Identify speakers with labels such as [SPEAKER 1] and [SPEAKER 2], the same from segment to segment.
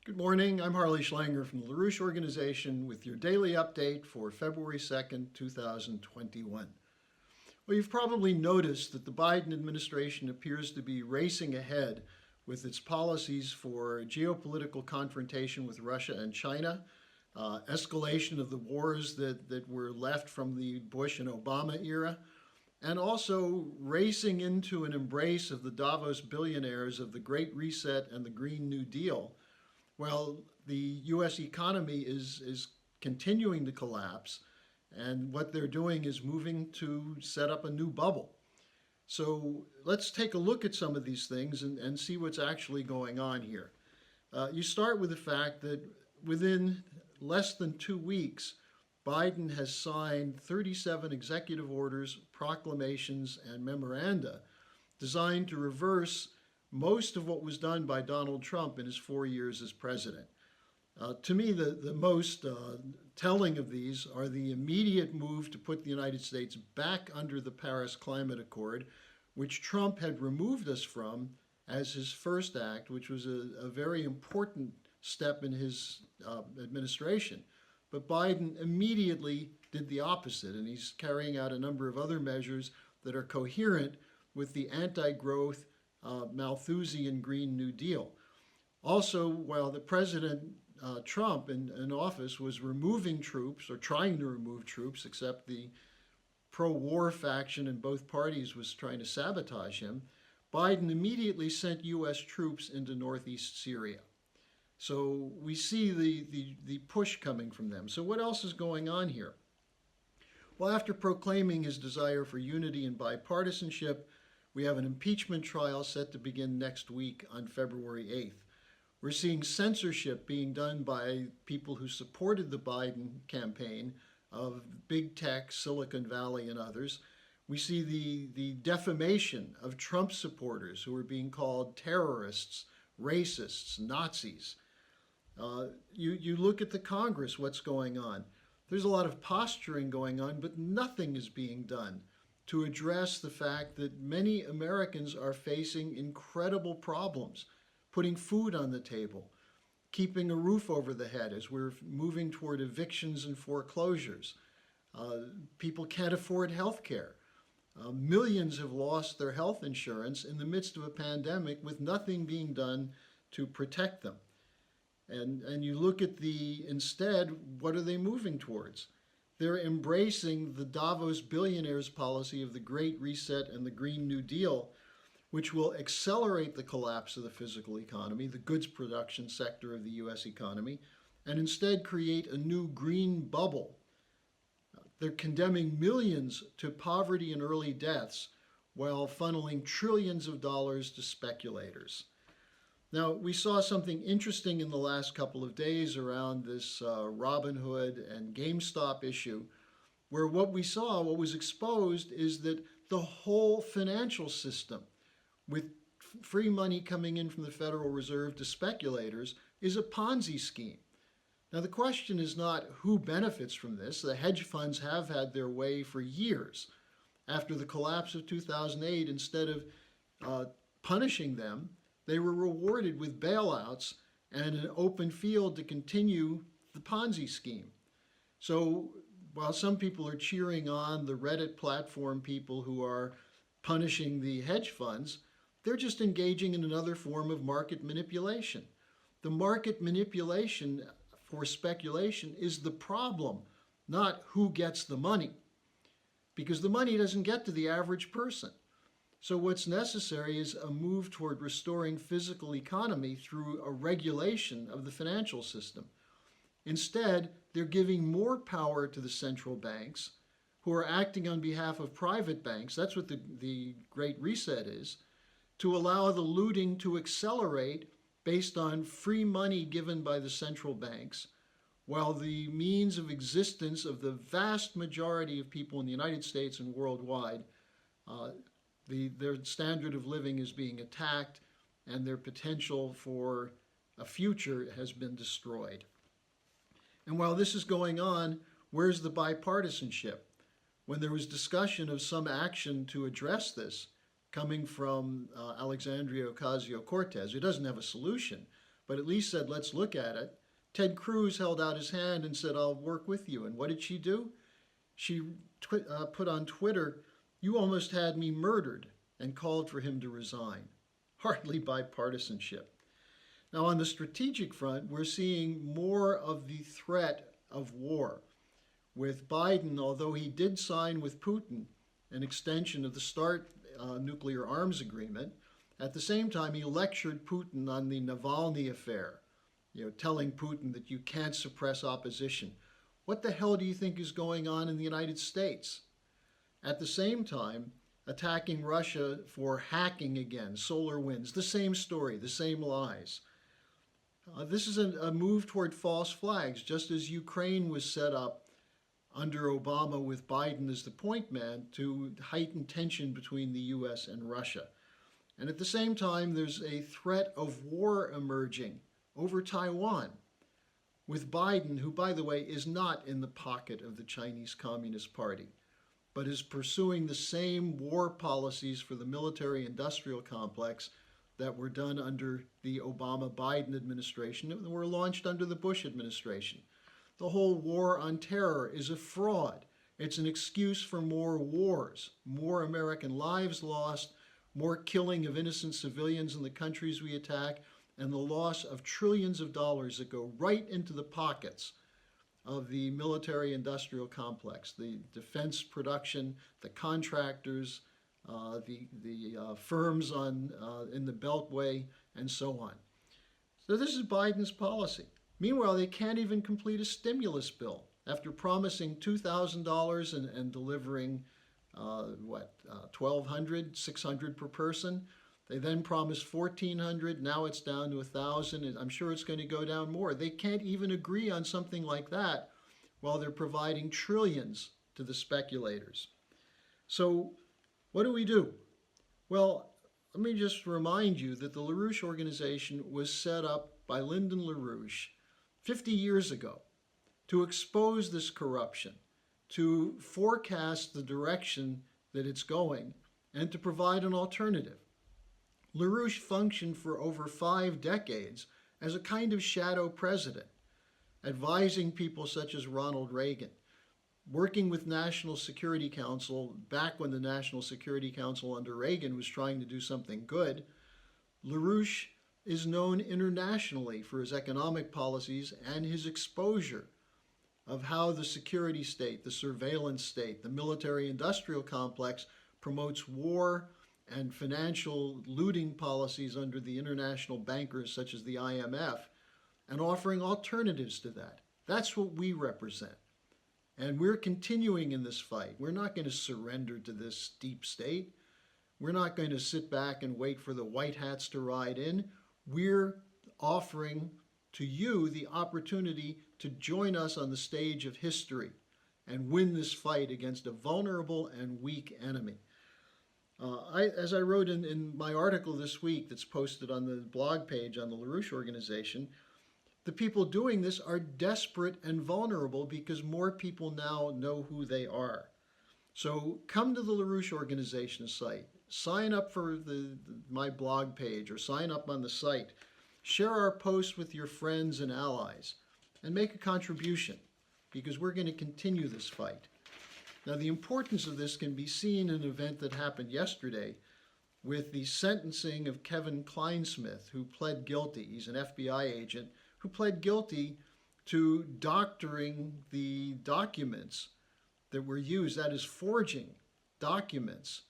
[SPEAKER 1] Good morning. I'm Harley Schlanger from the LaRouche Organization with your daily update for February 2nd, 2021. Well, you've probably noticed that the Biden administration appears to be racing ahead with its policies for geopolitical confrontation with Russia and China, escalation of the wars that were left from the Bush and Obama era, and also racing into an embrace of the Davos billionaires of the Great Reset and the Green New Deal. Well, the U.S. economy is continuing to collapse, and what they're doing is moving to set up a new bubble. So let's take a look at some of these things and see what's actually going on here. You start with the fact that within less than 2 weeks, Biden has signed 37 executive orders, proclamations, and memoranda designed to reverse most of what was done by Donald Trump in his 4 years as president. To me, the most telling of these are the immediate move to put the United States back under the Paris Climate Accord, which Trump had removed us from as his first act, which was a very important step in his administration. But Biden immediately did the opposite, and he's carrying out a number of other measures that are coherent with the anti-growth Malthusian Green New Deal. Also, while the President Trump in office was removing troops or trying to remove troops, except the pro-war faction in both parties was trying to sabotage him, Biden immediately sent U.S. troops into northeast Syria. So we see the push coming from them. So what else is going on here? Well, after proclaiming his desire for unity and bipartisanship, we have an impeachment trial set to begin next week on February 8th. We're seeing censorship being done by people who supported the Biden campaign of big tech, Silicon Valley, and others. We see the defamation of Trump supporters who are being called terrorists, racists, Nazis. You look at the Congress, what's going on. There's a lot of posturing going on, but nothing is being done to address the fact that many Americans are facing incredible problems, putting food on the table, keeping a roof over the head as we're moving toward evictions and foreclosures. People can't afford health care. Millions have lost their health insurance in the midst of a pandemic with nothing being done to protect them. And you look at instead, what are they moving towards? They're embracing the Davos billionaires policy of the Great Reset and the Green New Deal, which will accelerate the collapse of the physical economy, the goods production sector of the U.S. economy, and instead create a new green bubble. They're condemning millions to poverty and early deaths while funneling trillions of dollars to speculators. Now, we saw something interesting in the last couple of days around this Robinhood and GameStop issue, where what was exposed is that the whole financial system, with free money coming in from the Federal Reserve to speculators, is a Ponzi scheme. Now, the question is not who benefits from this. The hedge funds have had their way for years. After the collapse of 2008, instead of punishing them, they were rewarded with bailouts and an open field to continue the Ponzi scheme. So while some people are cheering on the Reddit platform people who are punishing the hedge funds, they're just engaging in another form of market manipulation. The market manipulation for speculation is the problem, not who gets the money, because the money doesn't get to the average person. So what's necessary is a move toward restoring physical economy through a regulation of the financial system. Instead, they're giving more power to the central banks, who are acting on behalf of private banks. That's what the Great Reset is, to allow the looting to accelerate based on free money given by the central banks, while the means of existence of the vast majority of people in the United States and worldwide, their standard of living is being attacked and their potential for a future has been destroyed. And while this is going on, where's the bipartisanship? When there was discussion of some action to address this coming from Alexandria Ocasio-Cortez, who doesn't have a solution, but at least said, let's look at it. Ted Cruz held out his hand and said, I'll work with you. And what did she do? She put on Twitter, you almost had me murdered, and called for him to resign. Hardly bipartisanship. Now, on the strategic front, we're seeing more of the threat of war. With Biden, although he did sign with Putin an extension of the START nuclear arms agreement, at the same time he lectured Putin on the Navalny affair, telling Putin that you can't suppress opposition. What the hell do you think is going on in the United States? At the same time, attacking Russia for hacking again, SolarWinds, the same story, the same lies. This is a move toward false flags, just as Ukraine was set up under Obama with Biden as the point man to heighten tension between the US and Russia. And at the same time, there's a threat of war emerging over Taiwan with Biden, who, by the way, is not in the pocket of the Chinese Communist Party, but is pursuing the same war policies for the military-industrial complex that were done under the Obama-Biden administration and were launched under the Bush administration. The whole war on terror is a fraud. It's an excuse for more wars, more American lives lost, more killing of innocent civilians in the countries we attack, and the loss of trillions of dollars that go right into the pockets of the military-industrial complex, the defense production, the contractors, the firms in the Beltway, and so on. So this is Biden's policy. Meanwhile, they can't even complete a stimulus bill after promising $2,000 and delivering, $1,200, $600 per person. They then promised $1,400. Now it's down to $1,000. And I'm sure it's going to go down more. They can't even agree on something like that while they're providing trillions to the speculators. So what do? Well, let me just remind you that the LaRouche Organization was set up by Lyndon LaRouche 50 years ago to expose this corruption, to forecast the direction that it's going, and to provide an alternative. LaRouche functioned for over 5 decades as a kind of shadow president, advising people such as Ronald Reagan, working with National Security Council back when the National Security Council under Reagan was trying to do something good. LaRouche is known internationally for his economic policies and his exposure of how the security state, the surveillance state, the military-industrial complex promotes war and financial looting policies under the international bankers such as the IMF, and offering alternatives to that. That's what we represent. And we're continuing in this fight. We're not going to surrender to this deep state. We're not going to sit back and wait for the white hats to ride in. We're offering to you the opportunity to join us on the stage of history and win this fight against a vulnerable and weak enemy. As I wrote in my article this week that's posted on the blog page on the LaRouche Organization, the people doing this are desperate and vulnerable because more people now know who they are. So come to the LaRouche Organization site, sign up for my blog page or sign up on the site, share our posts with your friends and allies, and make a contribution because we're going to continue this fight. Now, the importance of this can be seen in an event that happened yesterday with the sentencing of Kevin Kleinsmith, who pled guilty. He's an FBI agent who pled guilty to doctoring the documents that were used, that is, forging documents,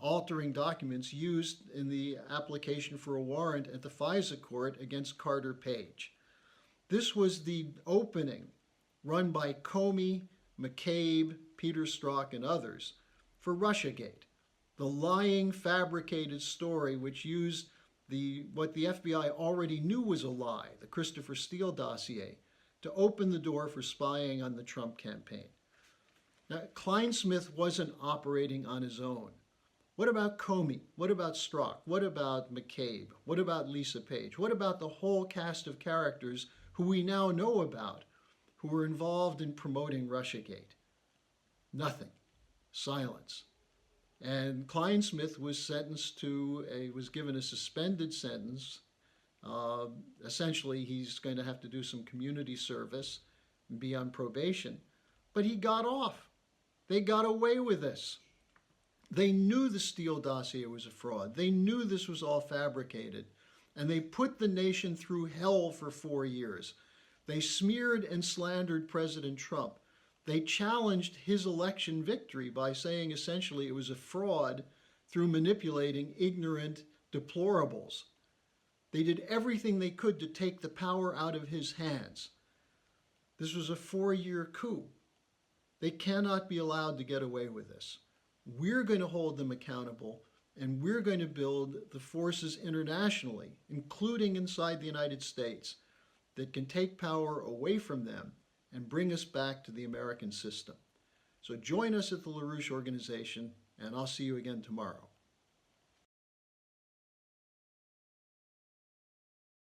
[SPEAKER 1] altering documents used in the application for a warrant at the FISA court against Carter Page. This was the opening run by Comey, McCabe, Peter Strzok, and others for Russiagate, the lying, fabricated story which used what the FBI already knew was a lie, the Christopher Steele dossier, to open the door for spying on the Trump campaign. Now, Kleinsmith wasn't operating on his own. What about Comey? What about Strzok? What about McCabe? What about Lisa Page? What about the whole cast of characters who we now know about, who were involved in promoting Russiagate? Nothing. Silence. And Kleinsmith was given a suspended sentence Essentially, he's going to have to do some community service and be on probation. But he got off. They got away with this. They knew the Steele dossier was a fraud. They knew this was all fabricated. And they put the nation through hell for 4 years. They smeared and slandered President Trump. They challenged his election victory by saying essentially it was a fraud through manipulating ignorant deplorables. They did everything they could to take the power out of his hands. This was a 4-year coup. They cannot be allowed to get away with this. We're going to hold them accountable, and we're going to build the forces internationally, including inside the United States, that can take power away from them and bring us back to the American system. So join us at the LaRouche Organization, and I'll see you again tomorrow.